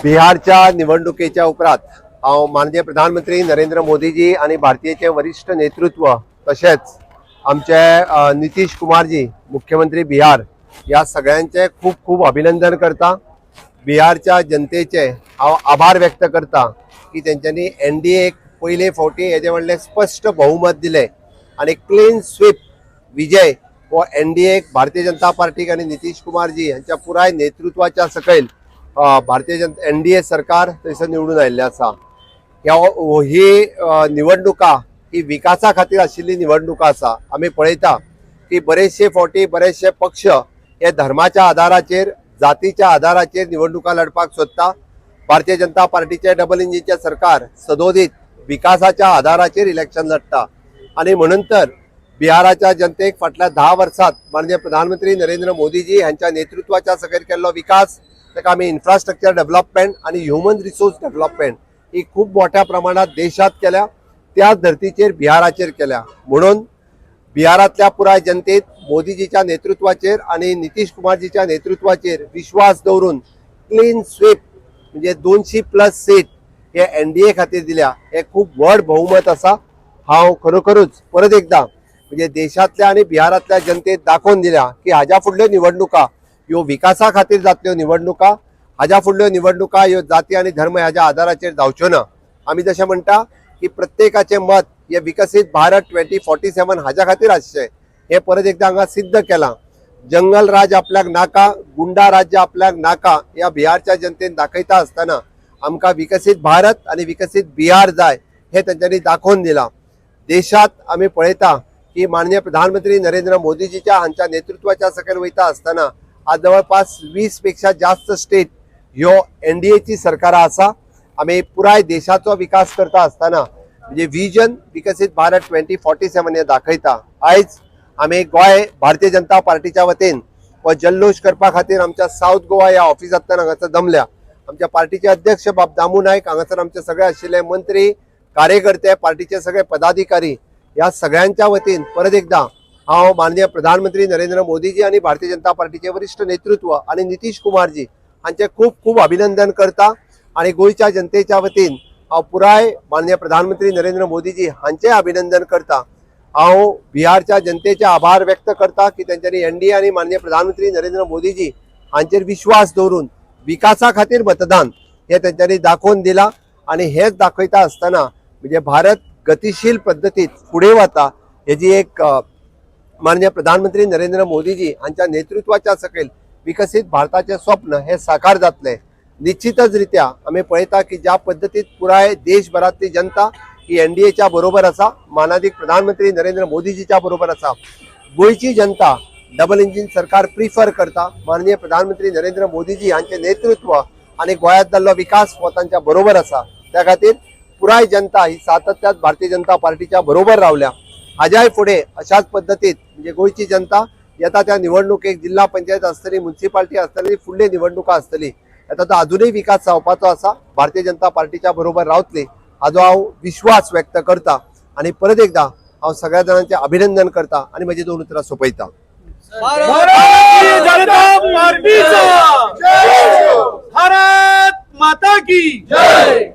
बिहारच्या निवडणुकीच्या उपरांत माननीय प्रधानमंत्री नरेंद्र मोदीजी आणि भारतीयचे वरिष्ठ नेतृत्व तसेच आमचे नितीश कुमारजी मुख्यमंत्री बिहार या सगळ्यांचे खूप खूप अभिनंदन करता। बिहारच्या जनतेचे आभार व्यक्त करता की त्यांच्यानी NDA पहिले फावटी हेजे व्हडले स्पष्ट बहुमत दिले आणि क्लीन स्वीप विजय व NDA भारतीय जनता पार्टी आणि नितीश कुमारजी यांच्या पुराय नेतृत्वाच्या सकयल भारतीय जनता NDA सरकार थंयसर निवडून आयिल्लें आसा। ही निवडणुका ही विकासा खातीर आशिल्ली निवडणुका आसा। आमी पळयता की बरेचशे फावटी बरेचशे पक्ष हे धर्माच्या आधाराचेर जातीच्या आधाराचेर निवडणुका लढपाक सोदता। भारतीय जनता पार्टीचे डबल इंजिनचे सरकार सदोदित विकासाच्या आधाराचेर इलेक्शन लढता आणि म्हणून तर बिहाराच्या जनतेक फाटल्या 10 वर्षांत माननीय प्रधानमंत्री नरेंद्र मोदीजी यांच्या नेतृत्वाच्या सकयल केल्लो विकास ताका आमी इन्फ्रास्ट्रक्चर डेव्हलपमेंट आणि ह्युमन रिसोर्स डेव्हलपमेंट ही खूप मोठ्या प्रमाणात देशात केल्या, त्या धर्तीचेर बिहाराचेर केल्या। म्हणून बिहारातल्या पुराय जनतेत मोदीजीच्या नेतृत्वाचेर आणि नितीश कुमारजीच्या नेतृत्वाचेर विश्वास दवरून क्लीन स्वीप म्हणजे 200+ सीट हे NDA खातीर दिल्या। हे खूप व्हड बहुमत आसा। हांव खरोखरूच परत एकदा म्हणजे देशातल्या आणि बिहारातल्या जनतेक दाखोवन दिल्या की हाज्या फुडल्यो निवडणुका ह्यो विकासा खातीर जातल्यो निवडणुका, हाज्या फुडल्यो निवडणुका ह्यो जाती आणि धर्म ह्याच्या आधाराचेर जावच्यो ना। आमी जशें म्हणटा की प्रत्येकाचे मत हे विकसित भारत 2047 हाज्या खातीर आसचें, हे परत एकदा हांगा सिद्ध केलां। जंगल राज आपल्याक नाका, गुंडा राज्य आपल्याक नाका, या बिहारच्या जनतेन दाखयता आसतना आमकां विकसित भारत आणि विकसित बिहार जाय हे तांच्यांनी दाखोवन दिलां। देशात आमी पळयता की माननीय प्रधानमंत्री नरेंद्र मोदीजीच्या हांच्या नेतृत्वाच्या सकयल वयता आसतना आज जवळपास 20 पेक्षा जास्त स्टेट ह्यो NDA ची सरकारां आसा। आमी पुराय देशाचो विकास करता आसतना म्हणजे विजन विकसित भारत 2047 हे दाखयता। आयज आमी गोंय भारतीय जनता पार्टीच्या वतीन हो जल्लोष करपा खातीर आमच्या साऊथ गोवा या ऑफिसांतल्यान हांगासर जमल्या। आमच्या पार्टीचे अध्यक्ष बाब दामू नायक, हांगासर आमचे सगळे आशिल्ले मंत्री, कार्यकर्ते, पार्टीचे सगळे पदाधिकारी या सगळ्यांच्या वतीन परत एकदा हांव माननीय प्रधानमंत्री नरेंद्र मोदीजी आणि भारतीय जनता पार्टीचे वरिष्ठ नेतृत्व आणि नितीश कुमारजी हांचे खूप खूप अभिनंदन करता आणि गोयच्या जनतेच्या वतीन हांव पुराय माननीय प्रधानमंत्री नरेंद्र मोदीजी हांचे अभिनंदन करता। हांव बिहारच्या जनतेचे आभार व्यक्त करता की त्यांच्यानी NDA आणि माननीय प्रधानमंत्री नरेंद्र मोदीजी हांचेर विश्वास दवरून विकासा खातीर मतदान हे त्यांच्यानी दाखोवन दिला आणि हेच दाखयता आसतना म्हणजे भारत गतिशील पद्धतीत फुडें वता हेजी एक माननीय प्रधानमंत्री नरेंद्र मोदीजी हांच्या नेतृत्वाच्या सकयल विकसित भारताचे स्वप्न हे साकार जातले। निश्चितच रित्या आमी पळयता की ज्या पद्धतीत पुराय देशभरातली जनता ही NDAच्या बरोबर आसा, माननीय प्रधानमंत्री नरेंद्र मोदीजीच्या बरोबर आसा। गोयची जनता डबल इंजिन सरकार प्रिफर करता, माननीय प्रधानमंत्री नरेंद्र मोदीजी हांचे नेतृत्व आणि गोंयांत जाल्लो विकास हो तांच्या बरोबर आसा। त्या खातीर पुराय जनता ही सातत्यात भारतीय जनता पार्टीच्या बरोबर रावल्या। हाज्याय फुडें अशाच पद्धतीत म्हणजे गोयची जनता येता त्या निवडणुकेक जिल्हा पंचायत आसतली, म्युनिसिपालिटी आसतली, फुडली निवडणुका आसतली, येता तो अजूनही विकास जावपाचो आसा, भारतीय जनता पार्टीच्या बरोबर रावतली हाजो हांव विश्वास व्यक्त करता आणि परत एकदा हांव सगळ्या जाणांचे अभिनंदन करता आणि म्हजी 2 उतरां सोंपयता। भारतीय जनता पार्टीचा भारत माता की जय।